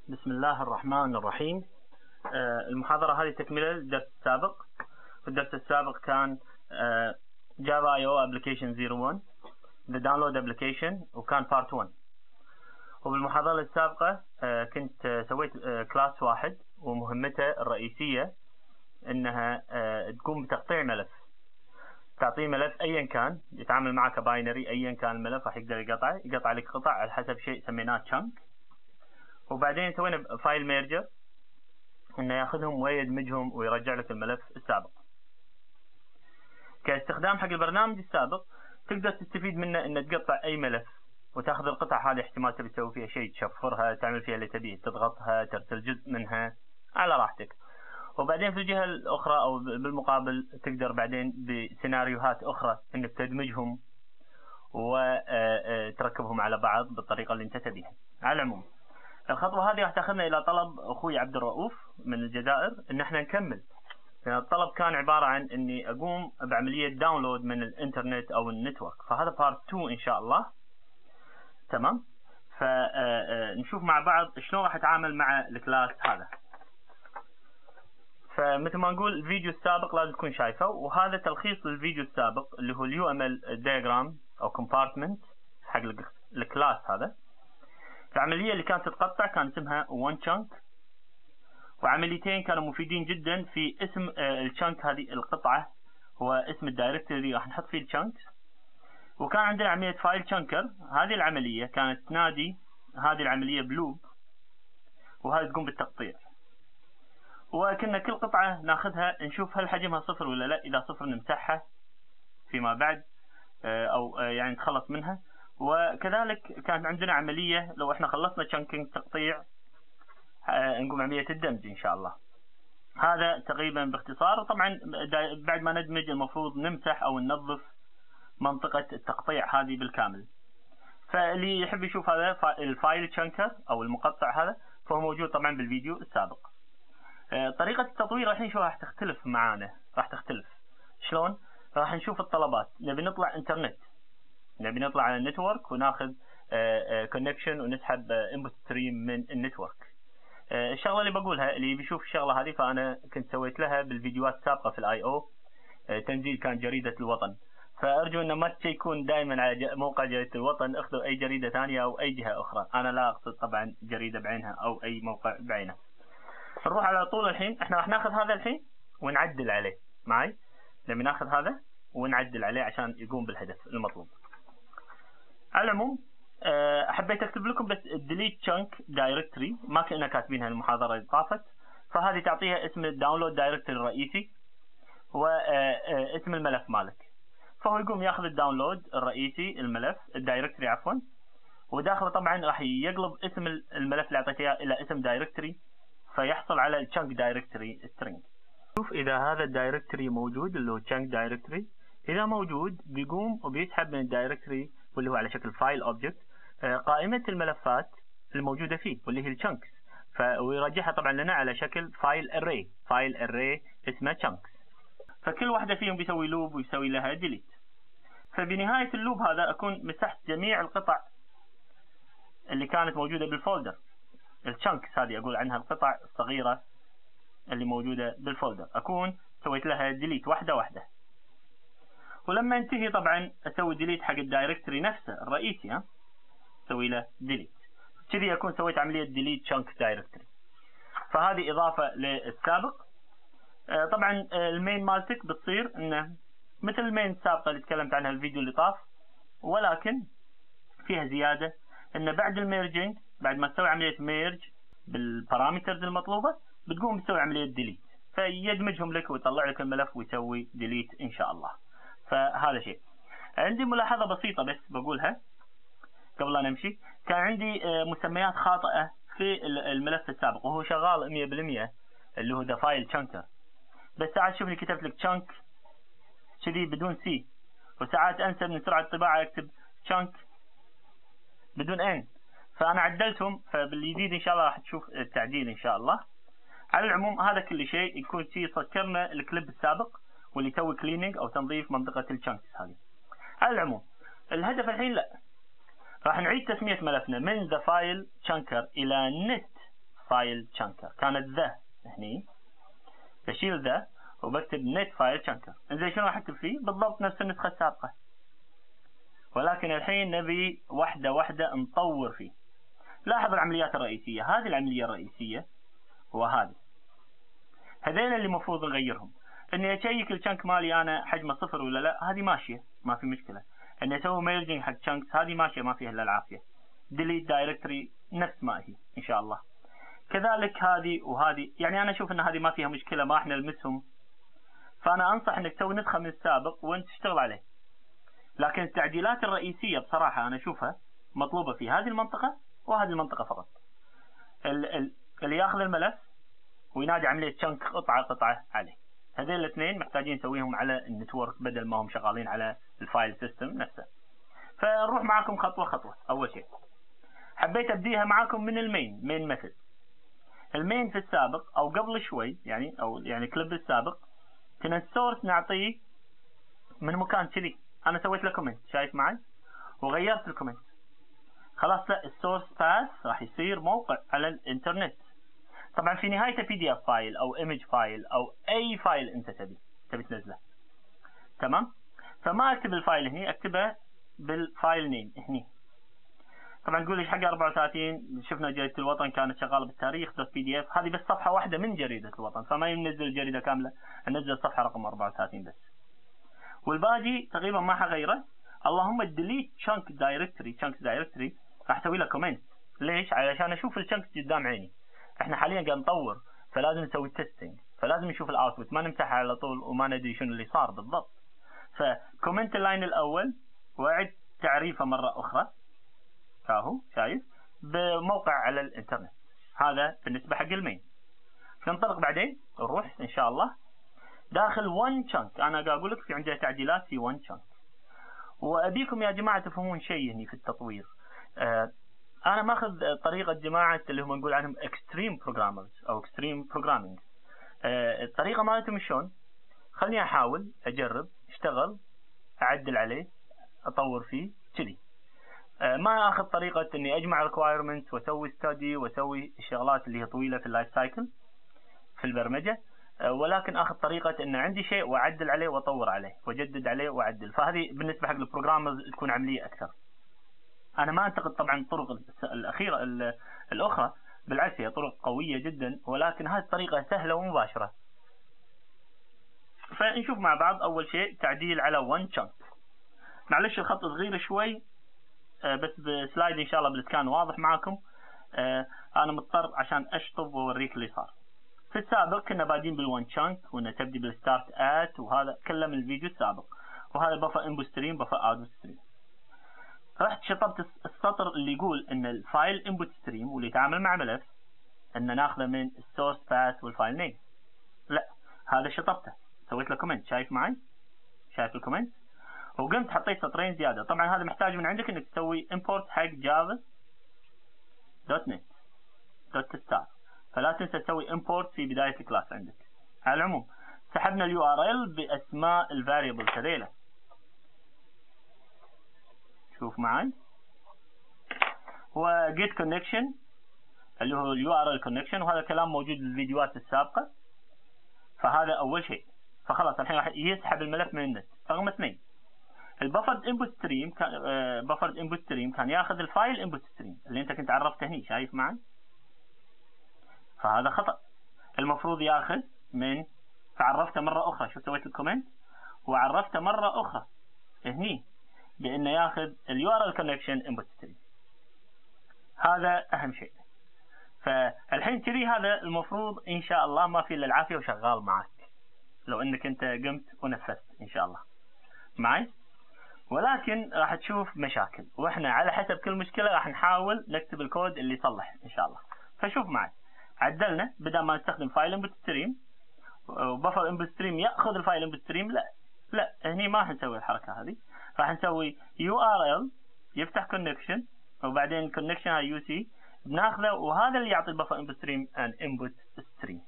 بسم الله الرحمن الرحيم. المحاضرة هذه تكملة للدرس السابق. الدرس السابق كان جافا اي او ابلكيشن 01 the download application وكان بارت 1. وبالمحاضرة السابقة كنت سويت كلاس واحد ومهمته الرئيسية انها تقوم بتقطيع ملف. تعطيه ملف ايا كان يتعامل معك باينري، ايا كان الملف راح يقدر يقطع لك قطع على حسب شيء سميناه تشانك. وبعدين سوينا فايل ميرجر انه ياخذهم ويدمجهم ويرجع لك الملف السابق. كاستخدام حق البرنامج السابق تقدر تستفيد منه ان تقطع اي ملف وتاخذ القطع هذه، احتمال تبي تسوي فيها شيء، تشفرها، تعمل فيها اللي تبيه، تضغطها، ترسل جزء منها على راحتك. وبعدين في الجهة الاخرى او بالمقابل تقدر بعدين بسيناريوهات اخرى انك تدمجهم وتركبهم على بعض بالطريقة اللي انت تبيها. على العموم الخطوة هذه راح تاخذنا الى طلب اخوي عبد الرؤوف من الجزائر ان احنا نكمل. الطلب كان عبارة عن اني اقوم بعملية داونلود من الانترنت او النتورك، فهذا بارت 2 ان شاء الله. تمام، فنشوف مع بعض شلون راح اتعامل مع الكلاس هذا. فمثل ما نقول الفيديو السابق لازم تكون شايفه، وهذا تلخيص للفيديو السابق اللي هو اليو ام ال دياجرام او كومبارتمنت حق الكلاس هذا. العملية اللي كانت تتقطع كان اسمها one chunk، وعمليتين كانوا مفيدين جدا في اسم الشانك. هذه القطعة هو اسم الدايركتوري اللي راح نحط فيه الشانك. وكان عندنا عملية فايل تشانكر، هذه العملية كانت تنادي هذه العملية بلوب، وهذه تقوم بالتقطيع. وكنا كل قطعة ناخذها نشوف هل حجمها صفر ولا لا، إذا صفر نمسحها فيما بعد أو يعني نتخلص منها. وكذلك كانت عندنا عملية لو احنا خلصنا تشانكينج تقطيع نقوم عملية الدمج إن شاء الله. هذا تقريبا باختصار. طبعا بعد ما ندمج المفروض نمسح أو ننظف منطقة التقطيع هذه بالكامل. فاللي يحب يشوف هذا الفايل تشانكر أو المقطع هذا فهو موجود طبعا بالفيديو السابق. طريقة التطوير الحين شو راح تختلف معانا، راح تختلف. شلون؟ راح نشوف الطلبات. نبي نطلع انترنت، نبي نطلع على النتورك وناخذ كونكشن ونسحب انبوت ستريم من النتورك. الشغله اللي بقولها اللي بيشوف الشغله هذه فانا كنت سويت لها بالفيديوهات السابقه في الاي او. تنزيل كان جريده الوطن، فارجو ان ما تشيكون دائما على موقع جريده الوطن، اخذوا اي جريده ثانيه او اي جهه اخرى. انا لا اقصد طبعا جريده بعينها او اي موقع بعينه. نروح على طول الحين. احنا راح ناخذ هذا الحين ونعدل عليه معي. نبي ناخذ هذا ونعدل عليه عشان يقوم بالهدف المطلوب. على العموم حبيت اكتب لكم بس delete chunk directory، ما كنا كاتبينها المحاضرة اللي طافت، فهذه تعطيها اسم الداونلود دايركتوري الرئيسي واسم الملف مالك. فهو يقوم ياخذ الداونلود الرئيسي، الملف الدايركتوري عفوا، وداخله طبعا راح يقلب اسم الملف اللي اعطيته الى اسم دايركتوري، فيحصل على الchunk دايركتوري string. شوف اذا هذا الدايركتوري موجود اللي هو chunk دايركتوري، اذا موجود بيقوم وبيسحب من الدايركتوري واللي هو على شكل فايل اوبجكت قائمة الملفات الموجودة فيه واللي هي الشانكس، ويرجعها طبعا لنا على شكل فايل اري، فايل اري اسمه شانكس. فكل واحدة فيهم بيسوي لوب ويسوي لها ديليت. فبنهاية اللوب هذا اكون مسحت جميع القطع اللي كانت موجودة بالفولدر. الشانكس هذه اقول عنها القطع الصغيرة اللي موجودة بالفولدر، اكون سويت لها ديليت واحدة واحدة. ولما ينتهي طبعا اسوي ديليت حق الدايركتوري نفسه الرئيسي، اسوي له ديليت. كذي اكون سويت عمليه ديليت شانك دايركتوري. فهذه اضافه للسابق. طبعا المين مالتك بتصير انه مثل المين السابقه اللي تكلمت عنها الفيديو اللي طاف، ولكن فيها زياده انه بعد الميرجنج، بعد ما تسوي عمليه ميرج بالبارامترز المطلوبه بتقوم تسوي عمليه ديليت، فيدمجهم لك ويطلع لك الملف ويسوي ديليت ان شاء الله. فهذا شيء. عندي ملاحظة بسيطة بس بقولها قبل لا نمشي. كان عندي مسميات خاطئة في الملف السابق وهو شغال 100% اللي هو ذا فايل تشانكر، بس ساعات شوفني كتبت لك تشانك كذي بدون سي، وساعات انسى من سرعة الطباعة اكتب تشانك بدون ان، فانا عدلتهم. فبالجديد ان شاء الله راح تشوف التعديل ان شاء الله. على العموم هذا كل شيء يكون شيء سكرنا الكليب السابق واللي يسوي كليننج او تنظيف منطقة الشانكس هذه. على العموم الهدف الحين لا، راح نعيد تسمية ملفنا من ذا فايل تشانكر الى نت فايل تشانكر، كانت ذا هني، بشيل ذا وبكتب نت فايل تشانكر. انزين شنو راح اكتب فيه؟ بالضبط نفس النسخة السابقة، ولكن الحين نبي واحدة واحدة نطور فيه. لاحظ العمليات الرئيسية، هذه العملية الرئيسية وهذه، هذين اللي المفروض نغيرهم. اني اشيك الشنك مالي انا حجمه 0 ولا لا، هذه ماشية ما في مشكلة. اني اسوي ميرجنج حق شنكس، هذه ماشية ما فيها الا العافية. ديليت دايركتوري نفس ما هي ان شاء الله. كذلك هذه وهذه، يعني انا اشوف ان هذه ما فيها مشكلة، ما احنا نلمسهم. فانا انصح انك تسوي نسخة من السابق وانت تشتغل عليه. لكن التعديلات الرئيسية بصراحة انا اشوفها مطلوبة في هذه المنطقة وهذه المنطقة فقط. اللي ياخذ الملف وينادي عملية شنك قطعة قطعة عليه، هذين الاثنين محتاجين نسويهم على النتورك بدل ما هم شغالين على الفايل سيستم نفسه. فنروح معكم خطوة خطوة. أول شيء حبيت أبديها معكم من المين ميثود. المين في السابق أو قبل شوي يعني كليب السابق كنا السورس نعطيه من مكان كذي. أنا سويت له كومنت، شايف معي؟ وغيرت الكومنت. خلاص لا، السورس باث راح يصير موقع على الإنترنت. طبعا في نهايته PDF فايل أو إيمج فايل أو أي فايل أنت تبي تنزله. تمام؟ فما أكتب الفايل هني، أكتبه بالفايل نيم هني. طبعا تقول لي حق 34 شفنا جريدة الوطن كانت شغالة بالتاريخ .pdf، هذه بس صفحة واحدة من جريدة الوطن، فما ينزل الجريدة كاملة، ننزل الصفحة رقم 34 بس. والباقي تقريبا ما حغيره. اللهم ديليت chunk directory راح اسوي له كومنت. ليش؟ علشان اشوف الشنك قدام عيني. احنا حاليا قاعد نطور، فلازم نسوي تيستنج، فلازم نشوف الاوتبوت، ما نمسحها على طول وما ندري شنو اللي صار بالضبط. فكومنت اللاين الاول واعد تعريفه مرة اخرى، كاهو شايف، بموقع على الانترنت. هذا بالنسبة حق المين. ننطلق بعدين نروح ان شاء الله داخل one chunk. انا قاعد اقول لك في عندنا تعديلات في one chunk، وابيكم يا جماعة تفهمون شيء هني في التطوير. انا ماخذ طريقة جماعة اللي هم نقول عنهم extreme programmers او extreme programming. الطريقة مالتهم شلون؟ خليني احاول اجرب، اشتغل، اعدل عليه، اطور فيه كذي. ما اخذ طريقة اني اجمع requirements واسوي study واسوي الشغلات اللي هي طويلة في اللايف سايكل في البرمجة، ولكن اخذ طريقة ان عندي شيء واعدل عليه واطور عليه واجدد عليه واعدل. فهذه بالنسبة حق البروجرامرز تكون عملية اكثر. انا ما انتقد طبعا الطرق الاخيرة الاخرى، بالعكس هي طرق قوية جدا، ولكن هذه الطريقة سهلة ومباشرة. فنشوف مع بعض اول شيء تعديل على one chunk. معلش الخط صغير شوي، بس بسلايد ان شاء الله بالسكان واضح معكم. انا مضطر عشان اشطب واوريك اللي صار. في السابق كنا بادين بالون chunk، وانه تبدي بالستارت ات، وهذا كله من الفيديو السابق. وهذا بفر انبوت ستريم، بفر اوتبوت ستريم. رحت شطبت السطر اللي يقول ان الفايل انبوت ستريم واللي يتعامل مع ملف ان ناخذه من السورس باث والفايل نيم. لا، هذا شطبته، سويت له كومنت. شايف معي؟ شايف الكومنت؟ وقمت حطيت سطرين زياده. طبعا هذا محتاج من عندك انك تسوي import حق جافا .net .star، فلا تنسى تسوي import في بدايه الكلاس عندك. على العموم سحبنا اليو ار ال باسماء الفاريبل هذيله. شوف معي، وجيت كونكشن اللي هو اليو ار ال كونكشن، وهذا كلام موجود بالفيديوهات السابقه. فهذا اول شيء. فخلاص الحين راح يسحب الملف من النت. رقم 2، البفرد انبوت ستريم كان ياخذ الفايل انبوت ستريم اللي انت كنت عرفته هني. شايف معي؟ فهذا خطأ. المفروض ياخذ من، فعرفته مرة أخرى. شوف سويت الكومنت وعرفته مرة أخرى هني بأنه ياخذ اليو ار ال كونكشن انبوت ستريم. هذا أهم شيء. فالحين كذي هذا المفروض إن شاء الله ما في إلا العافية وشغال معك لو أنك أنت قمت ونفذت إن شاء الله معي. ولكن راح تشوف مشاكل، واحنا على حسب كل مشكلة راح نحاول نكتب الكود اللي يصلح ان شاء الله. فشوف معي، عدلنا بدل ما نستخدم فايل انبوت ستريم وبفر انبوت ستريم ياخذ الفايل انبوت ستريم، لا هني ما راح نسوي الحركة هذه. راح نسوي يو ار ال يفتح كونكشن، وبعدين الكونكشن هاي يو سي بناخذه، وهذا اللي يعطي البفر انبوت ستريم ان انبوت ستريم،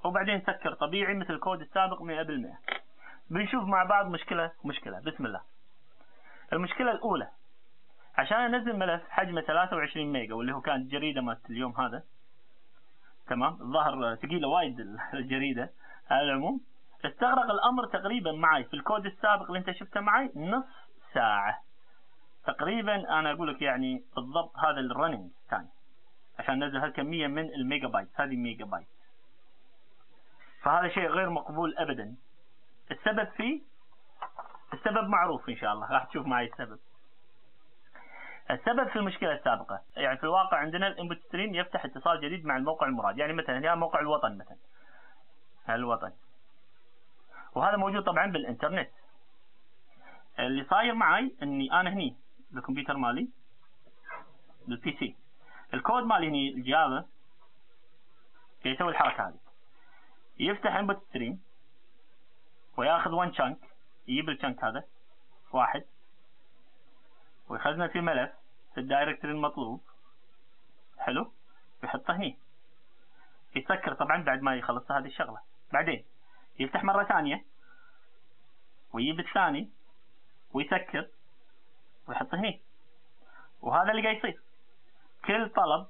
وبعدين نسكر طبيعي مثل الكود السابق 100%. بنشوف مع بعض مشكلة. بسم الله. المشكلة الأولى، عشان أنزل ملف حجمه 23 ميجا واللي هو كانت جريدة مالت اليوم هذا، تمام. الظاهر ثقيله وايد الجريده. على العموم استغرق الامر تقريبا معي في الكود السابق اللي انت شفته معي نص ساعه تقريبا. انا اقول لك يعني بالضبط هذا الرننج ثاني عشان ننزل هالكميه من الميجا بايت. هذه ميجا بايت، فهذا شيء غير مقبول ابدا. السبب فيه، السبب معروف ان شاء الله، راح تشوف معي السبب. السبب في المشكله السابقه، يعني في الواقع عندنا الانبوت ستريم يفتح اتصال جديد مع الموقع المراد. يعني مثلا هنا موقع الوطن مثلا، الوطن، وهذا موجود طبعا بالانترنت. اللي صاير معي اني انا هني بالكمبيوتر مالي بالبي سي، الكود مالي هني الجافا يسوي الحركه هذه، يفتح انبوت ستريم وياخذ 1 chunk، يجيب الشنك هذا واحد ويخزنه في ملف في الدايركتوري المطلوب، حلو، ويحطه هني، يسكر طبعا بعد ما يخلص هذه الشغله. بعدين يفتح مره ثانيه ويجيب الثاني ويسكر ويحطه هني. وهذا اللي قاعد يصير. كل طلب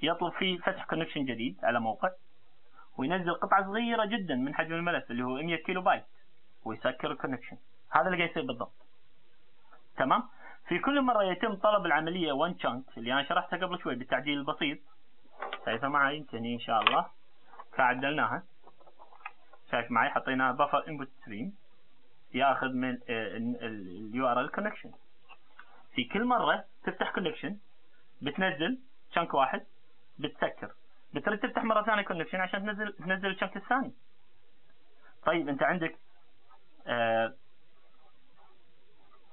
يطلب فيه فتح كونكشن جديد على موقع، وينزل قطعه صغيره جدا من حجم الملف اللي هو 100 كيلو بايت ويسكر الكونكشن. هذا اللي قاعد يصير بالضبط. تمام. في كل مره يتم طلب العمليه 1 chunk اللي انا شرحتها قبل شوي بالتعديل البسيط. شايفه معي انت هني ان شاء الله فعدلناها. شايف معي حطيناها بفر انبوت ستريم ياخذ من اليو ار ال كونكشن. في كل مره تفتح كونكشن بتنزل chunk واحد، بتسكر، بترد تفتح مره ثانيه كونكشن عشان تنزل الشنك الثاني. طيب انت عندك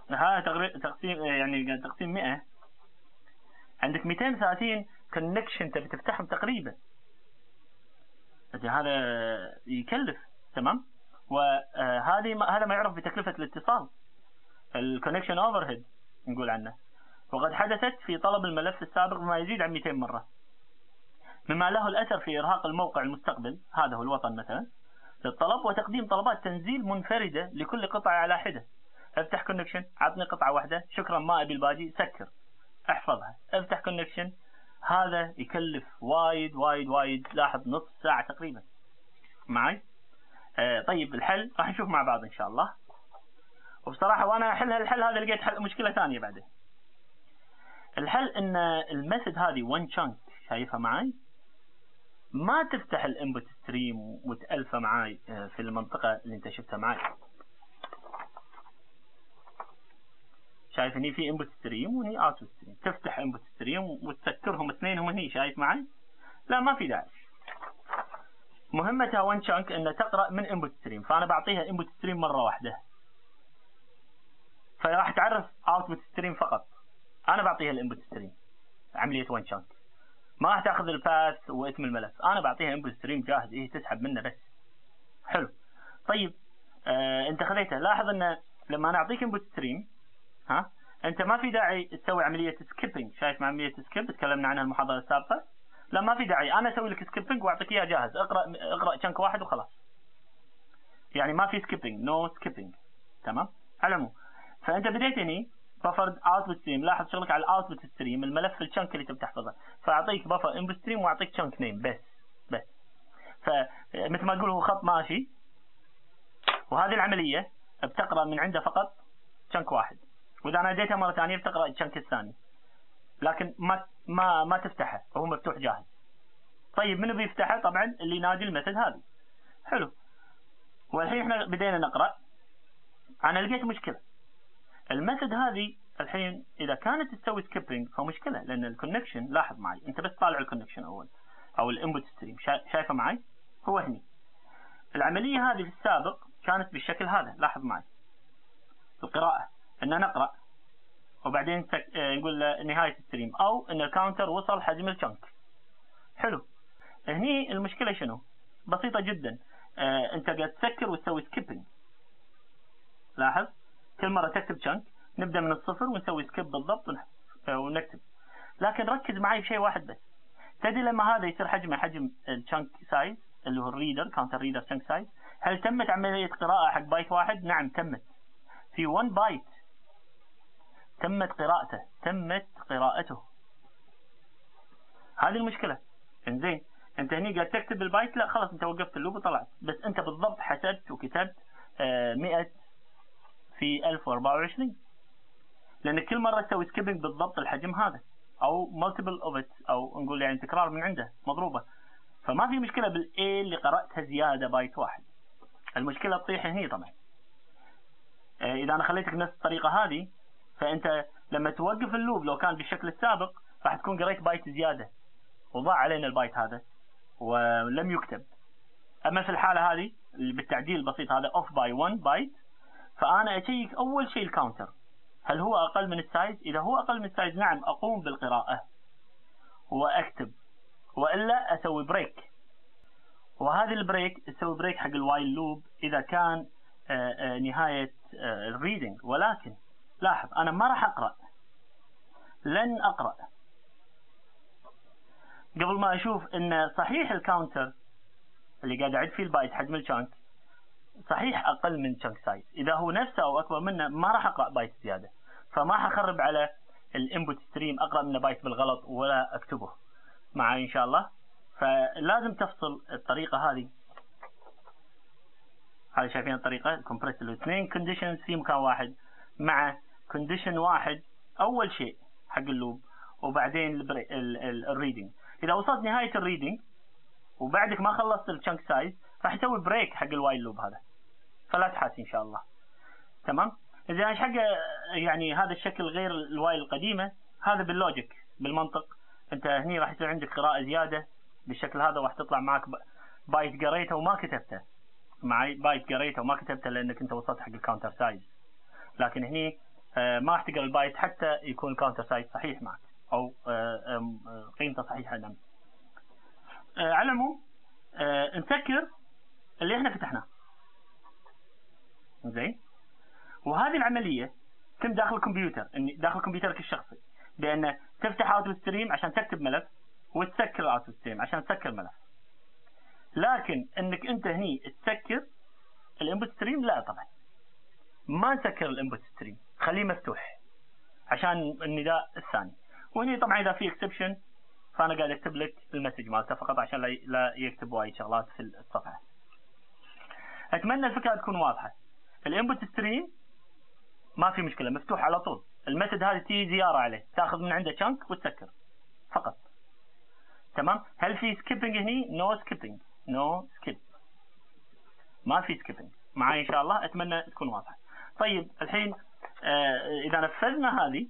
هذا تقسيم، يعني تقسيم 100، عندك 230 كونكشن تبي تفتحهم تقريبا. هذا يكلف. تمام. هذا ما يعرف بتكلفه الاتصال، الكونكشن اوفر هيد نقول عنه. وقد حدثت في طلب الملف السابق بما يزيد عن 200 مره، مما له الاثر في ارهاق الموقع المستقبل، هذا هو الوطن مثلا، للطلب وتقديم طلبات تنزيل منفرده لكل قطعه على حده. افتح كونكشن، عطني قطعه واحده، شكرا ما ابي الباقي، سكر، احفظها، افتح كونكشن. هذا يكلف وايد وايد وايد. لاحظ نص ساعه تقريبا معي. طيب الحل راح نشوف مع بعض ان شاء الله. وبصراحه وانا احل الحل هذا لقيت حل مشكله ثانيه بعدين. الحل ان الميثود هذه 1 chunk شايفها معي ما تفتح الانبوت ستريم وتألفه معاي في المنطقه اللي انت شفتها معي. شايف هني في انبوت ستريم وهني اوتبوت ستريم، تفتح انبوت ستريم وتسكرهم اثنينهم هني. شايف معي؟ لا ما في داعي. مهمتها 1 chunk انها تقرا من انبوت ستريم، فانا بعطيها انبوت ستريم مره واحده، فراح تعرف اوتبوت ستريم فقط. انا بعطيها الانبوت ستريم عمليه 1 chunk، ما راح تاخذ الباث واسم الملف، انا بعطيها انبوت ستريم جاهز، هي تسحب منه بس. حلو. طيب انت خذيته. لاحظ ان لما انا اعطيك انبوت ستريم، انت ما في داعي تسوي عمليه سكيبنج. شايف عمليه سكيب تكلمنا عنها المحاضره السابقه؟ لا ما في داعي، انا اسوي لك سكيبنج واعطيك اياه جاهز، اقرا chunk واحد وخلاص. يعني ما في سكيبنج، نو سكيبنج. تمام. على العموم فانت بديت هني بفر اوتبوت ستريم. لاحظ شغلك على الاوتبوت ستريم، الملف الشنك اللي تبي تحفظه، فاعطيك بفر انبوت ستريم واعطيك chunk نيم بس. فمثل ما تقول هو خط ماشي، وهذه العمليه بتقرا من عنده فقط chunk واحد، واذا انا اديتها مره ثانيه بتقرا الشنك الثاني، لكن ما تفتحه، هو مفتوح جاهز. طيب منو بيفتحه؟ طبعا اللي ينادي الميثود هذه. حلو. والحين احنا بدينا نقرا. انا لقيت مشكله. الميثود هذه الحين اذا كانت تسوي سكيبنج فمشكله، لان الكونكشن، لاحظ معي انت بس طالع الكونكشن اول او الانبوت ستريم، شايفه معي؟ هو هني. العمليه هذه في السابق كانت بالشكل هذا. لاحظ معي القراءه، ان نقرا وبعدين نقول نهايه الستريم، او ان الكاونتر وصل حجم الشنك. حلو. هني المشكله شنو؟ بسيطه جدا. انت قاعد تسكر وتسوي سكيبنج. لاحظ كل مره تكتب شنك نبدا من الصفر ونسوي سكيب بالضبط ونكتب. لكن ركز معي بشيء واحد بس. تدري لما هذا يصير حجمه حجم الشنك سايز اللي هو الريدر، كاونتر ريدر شنك سايز، هل تمت عمليه قراءه حق بايت واحد؟ نعم تمت. في 1 بايت تمت قراءته. هذه المشكله. انزين انت هني قاعد تكتب البايت، لا خلاص انت وقفت اللوب وطلعت، بس انت بالضبط حسبت وكتبت 100 في 1024، لان كل مره تسوي سكيبنج بالضبط الحجم هذا، او مالتيبل اوف ات، او نقول يعني تكرار من عنده مضروبه. فما في مشكله بالاي اللي قراتها زياده بايت واحد، المشكله تطيح هني طبعا. اذا انا خليتك نفس الطريقه هذه، فانت لما توقف اللوب لو كان بالشكل السابق راح تكون قريت بايت زياده وضاع علينا البايت هذا ولم يكتب. اما في الحاله هذه اللي بالتعديل البسيط هذا اوف باي 1 بايت، فانا اشيك اول شيء الكاونتر هل هو اقل من السايز. اذا هو اقل من السايز نعم اقوم بالقراءه واكتب، والا اسوي بريك. وهذه البريك تسوي بريك حق الوايل لوب اذا كان نهايه الريدنج. ولكن لاحظ انا ما راح اقرا، لن اقرا قبل ما اشوف ان صحيح الكاونتر اللي قاعد اعد فيه البايت حجم الشانك صحيح اقل من شانك سايز. اذا هو نفسه او اكبر منه ما راح اقرا بايت زياده، فما حخرب على الانبوت ستريم اقرا منه بايت بالغلط ولا اكتبه معي ان شاء الله. فلازم تفصل الطريقه هذه شايفين الطريقه كومبريس الاثنين كونديشنز في مكان واحد، مع كونديشن واحد اول شيء حق اللوب وبعدين الريدنج. اذا وصلت نهايه الريدنج وبعدك ما خلصت الشانك سايز راح يسوي بريك حق الوايل لوب هذا، فلا تحاس ان شاء الله. تمام. اذا ايش حق يعني هذا الشكل غير الوايل القديمه، هذا باللوجيك بالمنطق. انت هني راح يصير عندك قراءه زياده بالشكل هذا، وراح تطلع معك بايت قريته وما كتبته معي، بايت قريته وما كتبته لانك انت وصلت حق الكاونتر سايز. لكن هني ما راح تقرا البايت حتى يكون الكاونتر سايز صحيح معك او قيمته صحيحه. نعم. على العموم نسكر اللي احنا فتحناه زين، وهذه العمليه تم داخل الكمبيوتر، داخل كمبيوترك الشخصي، بان تفتح اوتو ستريم عشان تكتب ملف وتسكر اوتو ستريم عشان تسكر ملف. لكن انك انت هني تسكر الانبوت ستريم لا طبعا، ما نسكر الانبوت ستريم، خليه مفتوح عشان النداء الثاني. وهني طبعا اذا في اكسبشن فانا قاعد اكتب لك المسج مالته فقط عشان لا يكتب وايد شغلات في الصفحه. اتمنى الفكره تكون واضحه. الانبوت ستريم ما في مشكله مفتوح على طول، الميثود هذه تيجي زياره عليه تاخذ من عنده تشانك وتسكر فقط. تمام. هل في سكيبنج هني؟ نو سكيبنج، نو سكيب، ما في سكيبنج معي ان شاء الله. اتمنى تكون واضحه. طيب الحين اذا نفذنا هذه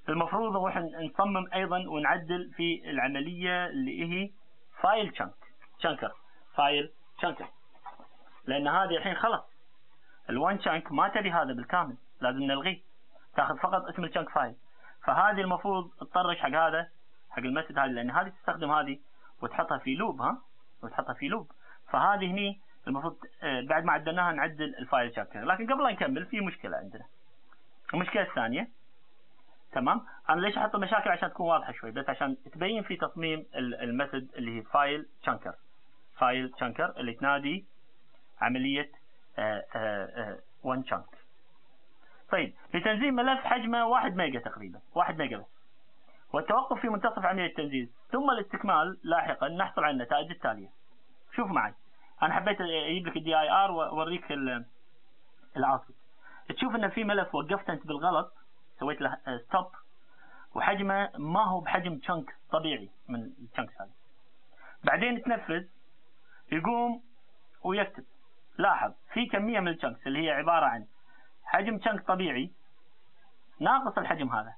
المفروض نروح نصمم ايضا ونعدل في العمليه اللي هي فايل تشانكر فايل تشانكر، لان هذه الحين خلص الوان تشانك ما تبي هذا بالكامل، لازم نلغيه، تاخذ فقط اسم التشانك فايل. فهذه المفروض تطرش حق هذا حق المسج هذه، لان هذه تستخدم هذه وتحطها في لوب وتحطها في لوب. فهذه هني المفروض بعد ما عدلناها نعدل الفايل تشانكر. لكن قبل لا نكمل في مشكله عندنا، المشكله الثانيه. تمام. انا ليش احط المشاكل؟ عشان تكون واضحه شوي، بس عشان تبين في تصميم الميثود اللي هي فايل تشانكر اللي تنادي عمليه وان تشانك. طيب لتنزيل ملف حجمه 1 ميجا تقريبا، 1 ميجا بس، والتوقف في منتصف عمليه التنزيل ثم الاستكمال لاحقا نحصل على النتائج التاليه. شوف معي، انا حبيت اجيب لك الدي اي ار واوريك الاوتبوت. تشوف ان في ملف وقفت انت بالغلط، سويت له ستوب، وحجمه ما هو بحجم تشانك طبيعي من التشانكس هذه. بعدين تنفذ يقوم ويكتب. لاحظ في كميه من التشانكس اللي هي عباره عن حجم تشانك طبيعي ناقص الحجم هذا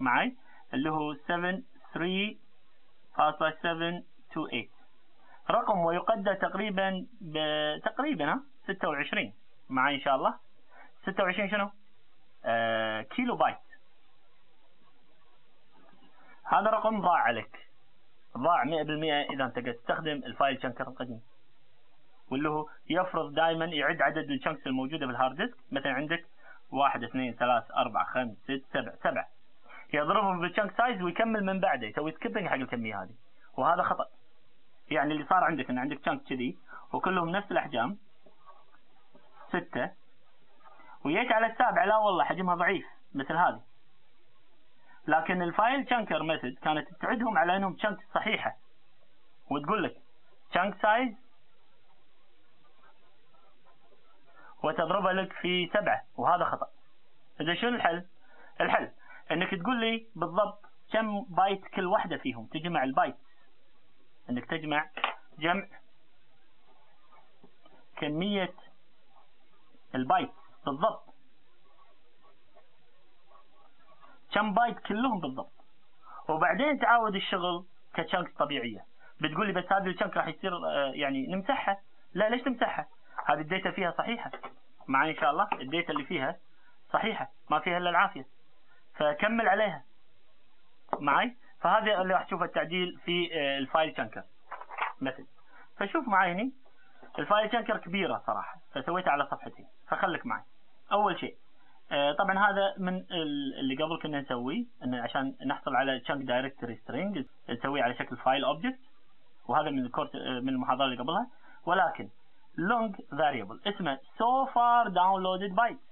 معي اللي هو 73.728 رقم، ويقدر تقريبا 26 معي ان شاء الله. 26 شنو؟ كيلو بايت. هذا رقم ضاع عليك، ضاع 100% اذا انت قاعد تستخدم الفايل تشانكر القديم، واللي هو يفرض دائما يعد عدد الشانكس الموجوده بالهارد ديسك. مثلا عندك 1 2 3 4 5 6 7 يضربهم بالشانك سايز ويكمل من بعده، يسوي سكيبنج حق الكميه هذه، وهذا خطا. يعني اللي صار عندك ان عندك شانك كذي وكلهم نفس الاحجام 6، وجيت على السابع لا والله حجمها ضعيف مثل هذه، لكن الفايل تشانكر ميثود كانت تعدهم على انهم تشانك صحيحه وتقول لك chunk size وتضربها لك في 7 وهذا خطأ. إذا شنو الحل؟ الحل انك تقول لي بالضبط كم بايت كل واحدة فيهم، تجمع البايت، انك تجمع جمع كمية البايت بالضبط، كم بايت كلهم بالضبط، وبعدين تعاود الشغل كتشانك طبيعية. بتقول لي بس هذه الشانك راح يصير يعني نمسحها. لا، ليش تمسحها؟ هذه الداتا فيها صحيحة معي ان شاء الله، الداتا اللي فيها صحيحة ما فيها الا العافية، فكمل عليها معي. فهذا اللي راح تشوفه التعديل في الفايل شانكر مثل. فشوف معي هنا الفايل شانكر كبيرة صراحة، فسويتها على صفحتين، فخليك معي. اول شيء طبعا هذا من اللي قبل كنا نسويه، انه عشان نحصل على chunk directory string نسويه على شكل فايل اوبجكت، وهذا من الكورس من المحاضرة اللي قبلها. ولكن long variable اسمه so far downloaded bytes،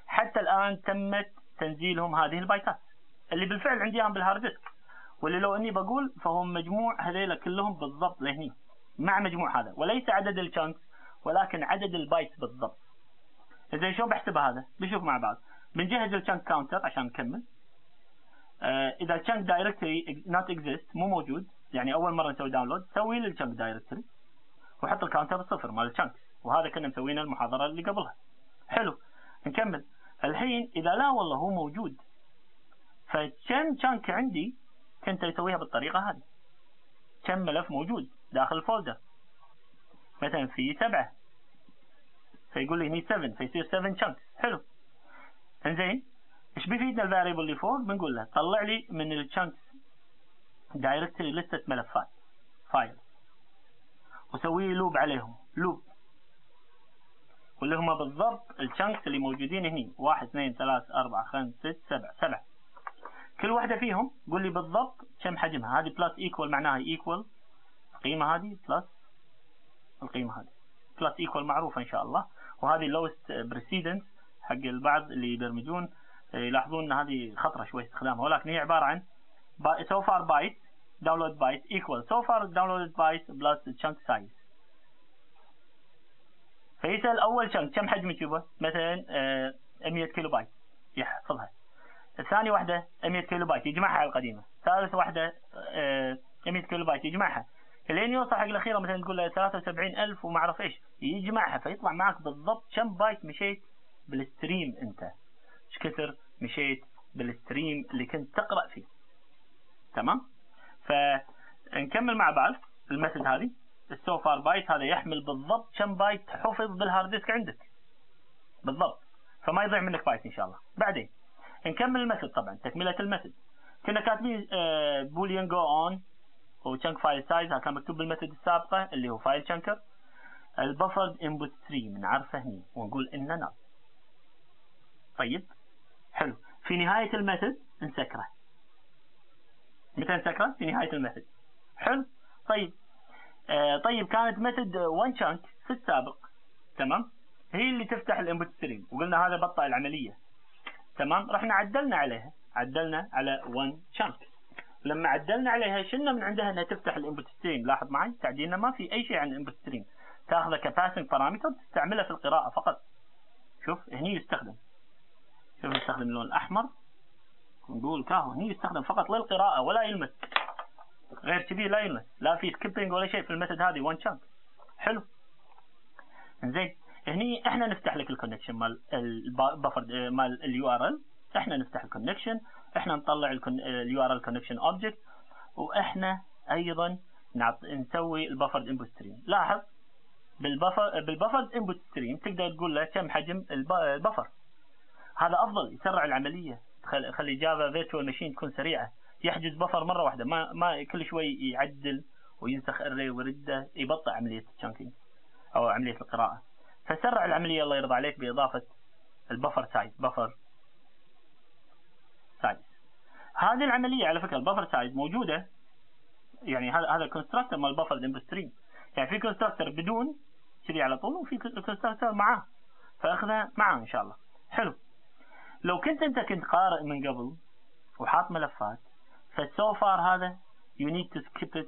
حتى الآن تمت تنزيلهم هذه البايتات اللي بالفعل عندي اياهم بالهارد ديسك، واللي لو اني بقول فهم مجموع هذيلا كلهم بالضبط لهني مع مجموع هذا، وليس عدد الشانكس ولكن عدد البايتس بالضبط. إذا شو بحسبها هذا؟ بنشوف مع بعض. بنجهز الشانك كاونتر عشان نكمل. إذا الشانك دايركتوري not exist مو موجود، يعني أول مرة نسوي داونلود، سوي لي الشانك دايركتوري وحط الكاونتر بالصفر مال الشانك، وهذا كنا مسوينه المحاضرة اللي قبلها. حلو، نكمل. الحين إذا لا والله هو موجود، فكم شانك عندي كنت أسويها بالطريقة هذه. كم ملف موجود داخل الفولدر، مثلا في 7، فيقول لي هني 7، فيصير 7 chunks. حلو، انزين ايش بيفيدنا الفاريبل اللي فوق؟ بنقول له طلع لي من الشانكس دايركتوري لستة ملفات فايل، وسوي لوب عليهم، لوب واللي هم بالضبط الشانكس اللي موجودين هني 1 2 3 4 5 6 7. كل واحدة فيهم قول لي بالضبط كم حجمها. هذه بلس ايكوال معناها ايكوال القيمة هذه بلس القيمة هذه، بلس ايكوال معروفة ان شاء الله. وهذه lowest precedence حق البعض اللي يبرمجون يلاحظون ان هذه خطرة شوي استخدامها، ولكن هي عبارة عن so far byte download byte equal so far downloaded byte plus chunk size. فيسأل اول chunk كم حجم تجيبه، مثلا 100 كيلو بايت يحفظها. الثاني واحدة 100 كيلو بايت يجمعها على القديمة. ثالث واحدة 100 كيلو بايت يجمعها، لين يوصل حق الأخيرة مثلا تقول له 73,000 وما أعرف إيش، يجمعها فيطلع معك بالضبط كم بايت مشيت بالستريم أنت، إيش كثر مشيت بالستريم اللي كنت تقرأ فيه. تمام؟ فنكمل مع بعض المثل هذه السو فار بايت، هذا يحمل بالضبط كم بايت حفظ بالهارد ديسك عندك بالضبط، فما يضيع منك بايت إن شاء الله. بعدين نكمل المثل. طبعا تكملة المثل كنا كاتبين بوليان جو اون وchunk file size، كان مكتوب بالميثود السابقة اللي هو فايل شانكر. البفرد input stream نعرفه هني ونقول انه نل. طيب حلو، في نهاية الميثود نسكره. متى نسكره؟ في نهاية الميثود. حلو، طيب طيب كانت ميثود one chunk في السابق، تمام، هي اللي تفتح الانبوت ستريم، وقلنا هذا بطأ العملية. تمام، رحنا عدلنا عليها، عدلنا على one chunk. لما عدلنا عليها شلنا من عندها انها تفتح الانبوت ستريم. لاحظ معي تعديلنا ما في اي شيء عن الانبوت ستريم، تاخذه كباسنج بارامتر تستعمله في القراءة فقط. شوف هني يستخدم، شوف نستخدم اللون الاحمر ونقول كاهو، هني يستخدم فقط للقراءة ولا يلمس، غير كذي لا يلمس، لا في سكيبنج ولا شيء في الميثود هذه وان شانك. حلو، زين هني احنا نفتح لك الكونكشن مال البفر مال اليو ار ال، احنا نفتح الكونكشن، احنا نطلع اليو ار ال كونكشن اوبجكت، واحنا ايضا نسوي البفر انبوت ستريم. لاحظ بالبفر انبوت ستريم تقدر تقول له كم حجم البفر، هذا افضل يسرع العمليه، خلي جافا فيرتشوال ماشين تكون سريعه. يحجز بفر مره واحده، ما كل شوي يعدل وينسخ اري ويرده، يبطئ عمليه الشانكينج او عمليه القراءه. فسرع العمليه الله يرضى عليك باضافه البفر سايز. بفر سايز هذه العمليه على فكره البفر سايز موجوده، يعني هذا الكونستراكتور مال البفر انبوت ستريم، يعني في كونستراكتور بدون كذي على طول، وفي كونستراكتور معاه، فاخذها معاه ان شاء الله. حلو، لو انت كنت قارئ من قبل وحاط ملفات، فالسو فار هذا you need to skip it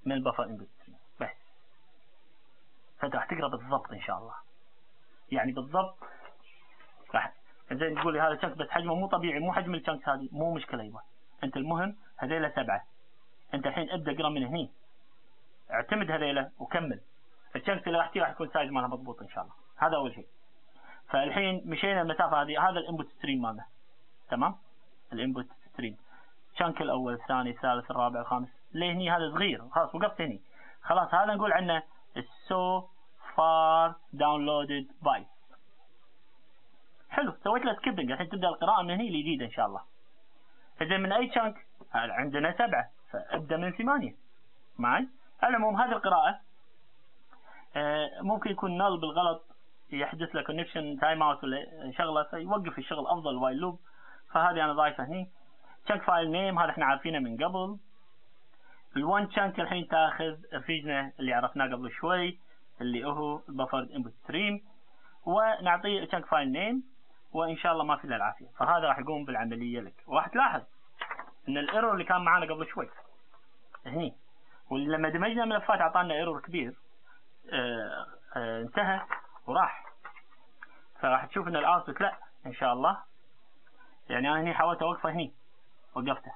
من البفر انبوت ستريم بس. فانت راح تقرا بالضبط ان شاء الله، يعني بالضبط راح زي تقول لي هذا شنك بس حجمه مو طبيعي، مو حجم الشنكس هذه، مو مشكله. ايوه انت المهم هذيلا 7، انت الحين ابدا اقرا من هني، اعتمد هذيلا وكمل. الشنكس اللي راح تجي راح يكون سايز مالها مضبوط ان شاء الله. هذا اول شيء. فالحين مشينا المسافه هذه، هذا الانبوت ستريم مالنا، تمام؟ الانبوت ستريم شنك الاول الثاني الثالث الرابع الخامس لهني، هذا صغير خلاص وقفت هني. خلاص هذا نقول عنه so far downloaded bytes. حلو، سويت له سكيبنج، الحين تبدا القراءه من هني الجديده ان شاء الله. اذا من اي شنك عندنا 7، فابدا من 8 معي. على العموم هذه القراءه ممكن يكون نل بالغلط، يحدث له كونكشن تايم اوت ولا شغله فيوقف الشغل افضل وايل لوب، فهذه انا ضايفه هني. شنك فايل نيم هذا احنا عارفينه من قبل. الون شنك الحين تاخذ رفيجنا اللي عرفناه قبل شوي اللي هو البفر انبوت ستريم، ونعطيه شنك فايل نيم، وان شاء الله ما في الا العافيه. فهذا راح يقوم بالعمليه لك. وراح تلاحظ ان الايرور اللي كان معانا قبل شوي هني، ولما دمجنا ملفات اعطانا ايرور كبير انتهى وراح. فراح تشوف ان الاوتبوت لا ان شاء الله. يعني انا هني حاولت اوقفه هني وقفته،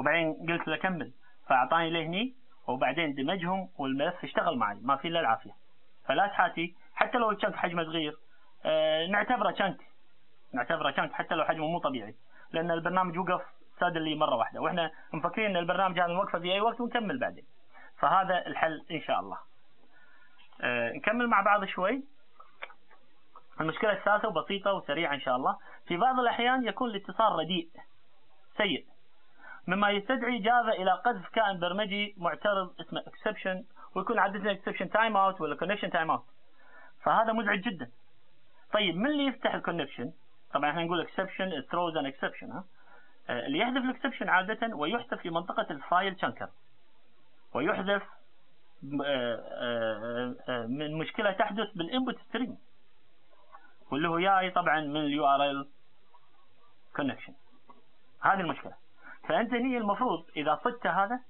وبعدين قلت له كمل فاعطاني له هني، وبعدين دمجهم والملف اشتغل معي ما في الا العافيه. فلا تحاتي حتى لو الشنك حجمه صغير، نعتبره شنك حتى لو حجمه مو طبيعي، لان البرنامج وقف ساد لي مره واحده، واحنا مفكرين ان البرنامج هذا نوقفه في اي وقت ونكمل بعدين. فهذا الحل ان شاء الله. نكمل مع بعض شوي. المشكله الثالثه وبسيطه وسريعه ان شاء الله. في بعض الاحيان يكون الاتصال رديء سيء، مما يستدعي جافا الى قذف كائن برمجي معترض اسمه exception، ويكون عددنا exception time out ولا connection time out. فهذا مزعج جدا. طيب من اللي يفتح الكونكشن؟ طبعا احنا نقول exception it throws an exception. اللي يحذف الاكسبشن عاده ويحذف في منطقه الفايل شنكر، ويحذف من مشكله تحدث بالانبوت ستريم، واللي هو جاي طبعا من اليو ار ال كونكشن. هذه المشكله. فانت هني المفروض اذا صدت هذا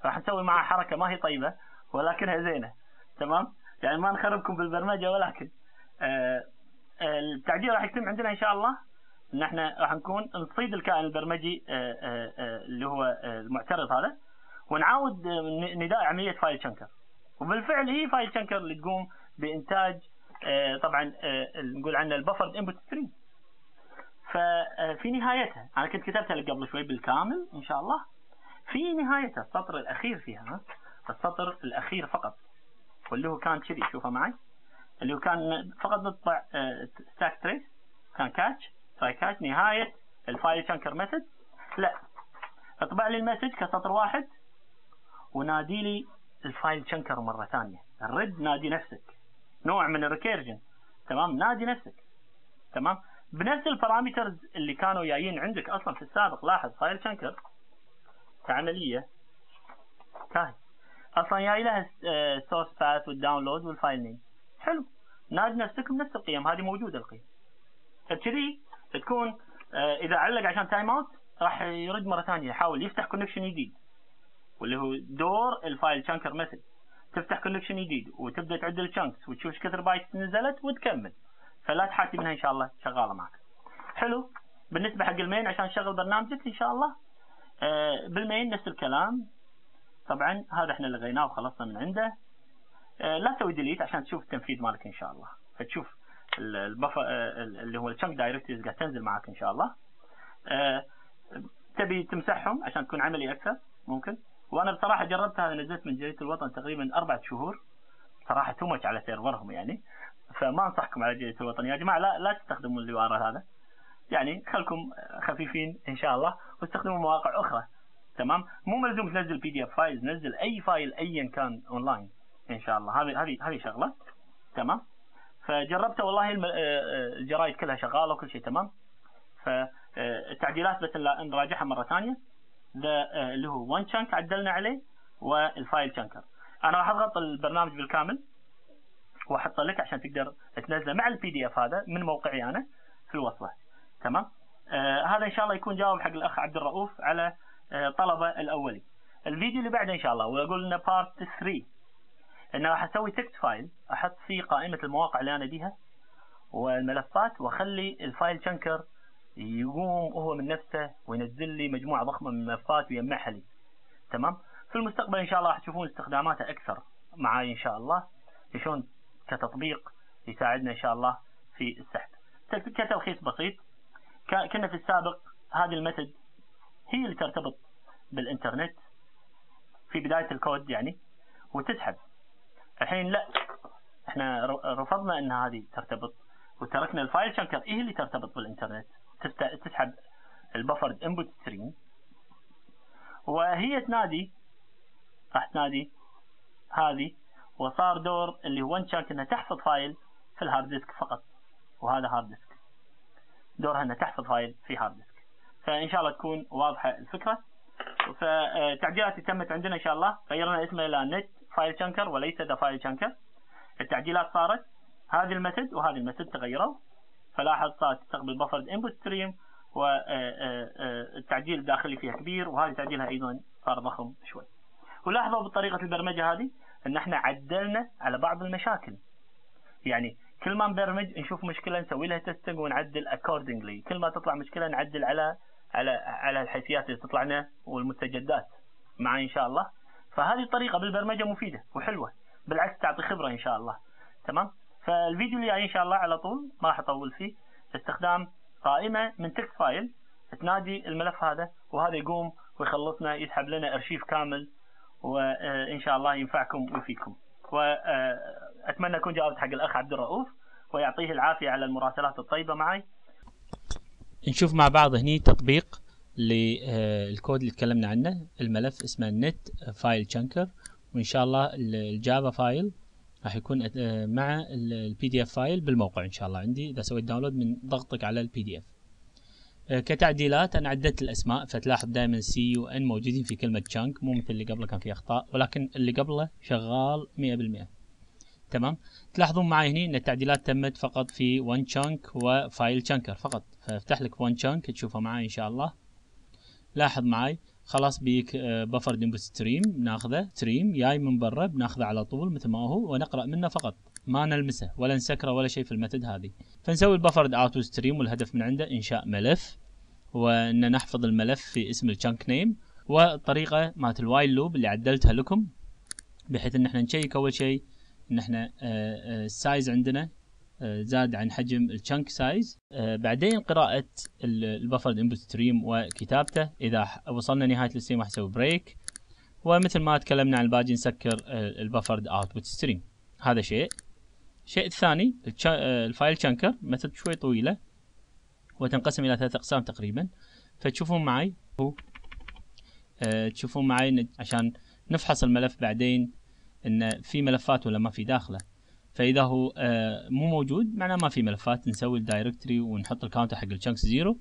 راح نسوي معه حركه ما هي طيبه ولكنها زينه، تمام؟ يعني ما نخربكم بالبرمجه، ولكن التعديل راح يتم عندنا ان شاء الله ان احنا راح نكون نصيد الكائن البرمجي اللي هو المعترض هذا، ونعاود نداء عمليه فايل شنكر. وبالفعل هي فايل شنكر اللي تقوم بانتاج طبعا نقول عنه البفر انبوت ستريم. ففي نهايتها انا كنت كتبتها لك قبل شوي بالكامل ان شاء الله. في نهايتها السطر الاخير فيها، السطر الاخير فقط، واللي هو كان كذي، شوفه معي، اللي هو كان فقط نطبع ستاك تريس، كان كاتش تراي كاتش نهايه الفايل شنكر مسج. لا، اطبع لي المسج كسطر واحد ونادي لي الفايل شنكر مره ثانيه. الرد نادي نفسك، نوع من الريكيرجن، تمام؟ نادي نفسك، تمام؟ بنفس البارامترز اللي كانوا جايين عندك اصلا في السابق. لاحظ فايل شنكر كعمليه كاهي اصلا جاي لها سورس باث والداونلود والفايل نيم. حلو، نادي نفسك بنفس القيم، هذه موجوده القيم. فبكذي تكون اذا علق عشان تايم اوت راح يرد مره ثانيه، يحاول يفتح كونكشن جديد واللي هو دور الفايل شنكر مثل، تفتح كونكشن جديد وتبدا تعد الشانكس وتشوف ايش كثر بايت نزلت وتكمل. فلا تحاتي منها ان شاء الله شغاله معك. حلو. بالنسبه حق المين عشان تشغل برنامجك ان شاء الله بالمين نفس الكلام. طبعا هذا احنا لغيناه وخلصنا من عنده. لا تسوي ديليت عشان تشوف التنفيذ مالك ان شاء الله، فتشوف البفر اللي هو الشنك دايركتوريز قاعد تنزل معك ان شاء الله. تبي تمسحهم عشان تكون عملي اكثر ممكن. وانا بصراحه جربتها، نزلت من جريده الوطن تقريبا 4 شهور، صراحه تومش على سيرفرهم يعني. فما انصحكم على جريده الوطن يا جماعه، لا تستخدموا اللي ورا هذا، يعني خلكم خفيفين ان شاء الله واستخدموا مواقع اخرى. تمام، مو ملزوم تنزل بي دي اف فايل، نزل اي فايل ايا كان اونلاين ان شاء الله. هذه شغله. تمام، فجربته والله الجرايد كلها شغاله وكل شيء تمام. فالتعديلات بس نراجعها مره ثانيه. ده اللي هو وان شانك عدلنا عليه، والفايل شنكر. انا راح اضغط البرنامج بالكامل واحطه لك عشان تقدر تنزله مع البي دي اف هذا من موقعي انا في الوصله. تمام. هذا ان شاء الله يكون جواب حق الاخ عبد الرؤوف على طلبه الاولي. الفيديو اللي بعده ان شاء الله واقول لنا بارت 3 انه راح اسوي تكست فايل احط فيه قائمه المواقع اللي انا بيها والملفات، واخلي الفايل شنكر يقوم هو من نفسه وينزل لي مجموعه ضخمه من الملفات ويجمعها لي. تمام. في المستقبل ان شاء الله راح تشوفون استخداماته اكثر معي ان شاء الله، شلون كتطبيق يساعدنا ان شاء الله في السحب. كتلخيص بسيط، كنا في السابق هذه الميثود هي اللي ترتبط بالانترنت في بدايه الكود يعني وتسحب. الحين لا، احنا رفضنا ان هذه ترتبط وتركنا الفايل شنكر هي اللي ترتبط بالانترنت، تسحب البفرد انبوت ستريم، وهي راح تنادي هذه، وصار دور اللي هو وان شانك انها تحفظ فايل في الهارد ديسك فقط، وهذا هارد ديسك دورها انها تحفظ فايل في هارد ديسك. فان شاء الله تكون واضحه الفكره. فتعديلات تمت عندنا ان شاء الله، غيرنا اسمه الى نت فايل شنكر وليس ذا فايل شنكر. التعديلات صارت هذه الميثود وهذه الميثود تغيروا، فلاحظ صارت تستقبل بفرد انبوت ستريم، والتعديل الداخلي فيها كبير، وهذه تعديلها ايضا صار ضخم شوي. ولاحظوا بطريقه البرمجه هذه ان احنا عدلنا على بعض المشاكل، يعني كل ما نبرمج نشوف مشكله نسوي لها تيستنج ونعدل اكوردنجلي، كل ما تطلع مشكله نعدل على الحيثيات اللي تطلع لنا والمستجدات معي ان شاء الله. فهذه الطريقه بالبرمجه مفيده وحلوه، بالعكس تعطي خبره ان شاء الله. تمام. فالفيديو اللي جاي ان شاء الله على طول ما راح اطول فيه، استخدام قائمه من تكست فايل تنادي الملف هذا، وهذا يقوم ويخلصنا يسحب لنا ارشيف كامل، وان شاء الله ينفعكم ويفيدكم. واتمنى اكون جاوبت حق الاخ عبد الرؤوف ويعطيه العافيه على المراسلات الطيبه معي. نشوف مع بعض هني تطبيق للكود اللي تكلمنا عنه. الملف اسمه نت فايل شنكر، وان شاء الله الجافا فايل راح يكون مع البي دي اف فايل بالموقع ان شاء الله عندي اذا سويت داونلود من ضغطك على البي دي اف. كتعديلات انا عدلت الاسماء، فتلاحظ دائما سي وان موجودين في كلمه شانك، مو مثل اللي قبله كان فيه اخطاء، ولكن اللي قبله شغال 100%. تمام. تلاحظون معي هنا ان التعديلات تمت فقط في 1 chunk وفايل شنكر فقط، فافتح لك 1 chunk تشوفه معي ان شاء الله. لاحظ معي خلاص بيك بفر انبوت ستريم، بناخذه ستريم جاي من برا، بناخذه على طول مثل ما هو ونقرا منه فقط، ما نلمسه ولا نسكره ولا شيء في الميثود هذه. فنسوي البفر اوت ستريم، والهدف من عنده انشاء ملف، وان نحفظ الملف في اسم الشانك نيم، والطريقه مالت الوايل لوب اللي عدلتها لكم بحيث ان احنا نشيك اول شيء ان احنا السايز عندنا زاد عن حجم الشانك سايز، بعدين قراءة البفر انبوت ستريم وكتابته. اذا وصلنا نهاية الستريم راح نسوي بريك، ومثل ما تكلمنا عن الباقي نسكر البفر اوتبوت ستريم. هذا شيء. الشيء الثاني الفايل شنكر ميثود شوي طويلة وتنقسم الى 3 اقسام تقريبا، فتشوفون معي تشوفون معي عشان نفحص الملف بعدين ان في ملفات ولا ما في داخله. فاذا هو مو موجود معناه ما في ملفات، نسوي الدايركتوري ونحط الكاونتر حق الشانكس 0.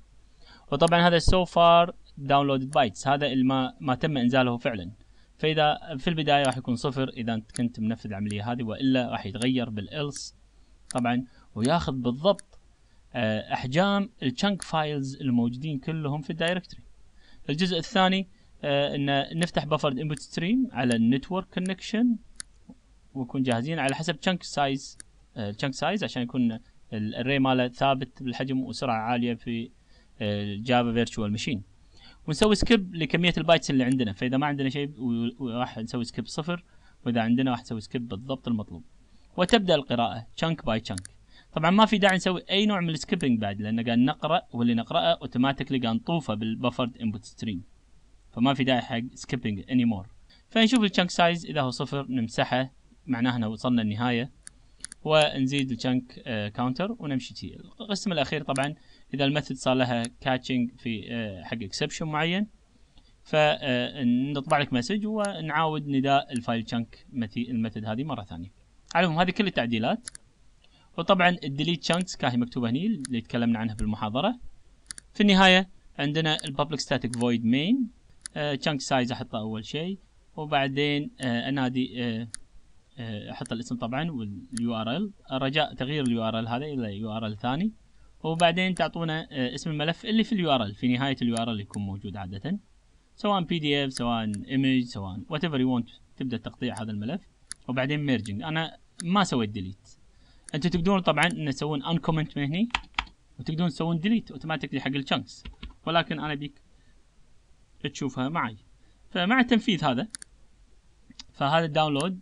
وطبعا هذا سو فار داونلود بايتس، هذا اللي ما تم انزاله فعلا. فاذا في البدايه راح يكون 0 اذا انت كنت منفذ العمليه هذه، والا راح يتغير بالإلس طبعا، وياخذ بالضبط احجام الشانك فايلز الموجودين كلهم في الدايركتوري. الجزء الثاني ان نفتح بفر انبوت ستريم على النتورك كونكشن، ونكون جاهزين على حسب chunk size عشان يكون الاري ماله ثابت بالحجم وسرعه عاليه في الجافا فيرتشوال ماشين. ونسوي سكيب لكميه البايتس اللي عندنا، فاذا ما عندنا شيء راح نسوي سكيب 0، واذا عندنا راح نسوي سكيب بالضبط المطلوب. وتبدا القراءه chunk باي chunk. طبعا ما في داعي نسوي اي نوع من السكيبنج بعد، لان قاعد نقرا واللي نقراه اوتوماتيكلي قاعد نطوفه بالبفرد انبوت ستريم، فما في داعي حق سكيبنج اني مور. فنشوف الشانك سايز اذا هو 0 نمسحه، معناه انه وصلنا النهايه، ونزيد الشانك كاونتر ونمشي تي. القسم الاخير طبعا اذا الميثود صار لها كاتشنج في حق اكسبشن معين، فنطبع لك مسج ونعاود نداء الفايل شانك الميثود هذه مره ثانيه. على العموم هذه كل التعديلات. وطبعا الديليت شانكس كاهي مكتوبه هني اللي تكلمنا عنها بالمحاضره. في النهايه عندنا الببليك ستاتيك فويد مين، chunk size احطه اول شيء، وبعدين انادي احط الاسم طبعا واليو ار ال، رجاء تغيير اليو ار ال هذا الى يو ار ال ثاني، وبعدين تعطونا اسم الملف اللي في اليو ار ال في نهايه اليو ار ال يكون موجود عاده. سواء PDF سواء image سواء whatever you want. تبدأ تقطيع هذا الملف وبعدين merging. أنا ما سويت delete. أنتوا تقدرون طبعا إن تسوون uncomment من هني وتقدرون تسوون delete automatically حق الchunks، ولكن أنا بيك تشوفها معي. فمع التنفيذ هذا، فهذا الداونلود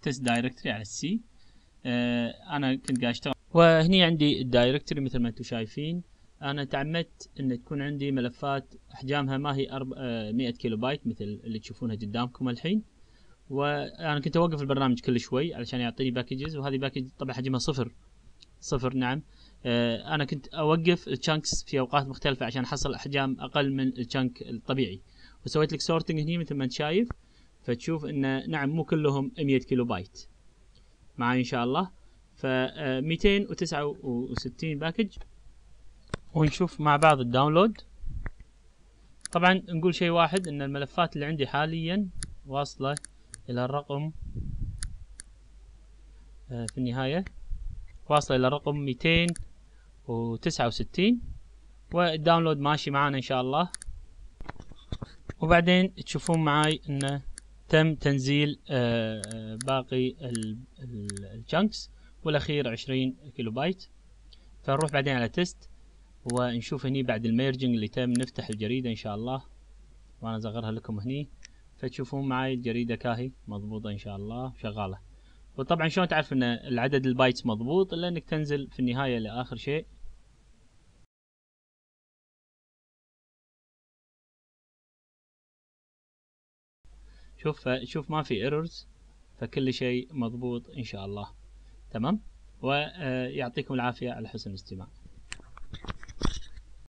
تست دايركتوري على السي. أنا كنت قاعد أشتغل وهني عندي الدايركتوري مثل ما أنتم شايفين. أنا تعمدت إن تكون عندي ملفات أحجامها ما هي 100 كيلو بايت مثل اللي تشوفونها قدامكم الحين. وأنا كنت أوقف البرنامج كل شوي علشان يعطيني باكجز، وهذه باكج طبعا حجمها صفر. نعم. أنا كنت أوقف الشانكس في أوقات مختلفة عشان أحصل أحجام أقل من الشانك الطبيعي، وسويت لك سورتنج هني مثل ما أنت شايف، فتشوف إن نعم مو كلهم 100 كيلو بايت معي إن شاء الله. ف 269 باكج. ونشوف مع بعض الداونلود. طبعا نقول شيء واحد، ان الملفات اللي عندي حاليا واصلة الى الرقم في النهاية واصلة الى الرقم 269، والداونلود ماشي معانا ان شاء الله. وبعدين تشوفون معاي انه تم تنزيل باقي الجانكس، والاخير 20 كيلو بايت. فنروح بعدين على تيست ونشوف هني بعد الميرجنج اللي تم نفتح الجريدة ان شاء الله، وانا اصغرها لكم هني فتشوفون معي الجريدة كاهي مضبوطة ان شاء الله شغالة. وطبعا شلون تعرف ان العدد البايتس مضبوط؟ الا انك تنزل في النهاية لاخر شيء. شوف ما في ايرورز، فكل شيء مضبوط ان شاء الله. تمام. ويعطيكم العافية على حسن الاستماع.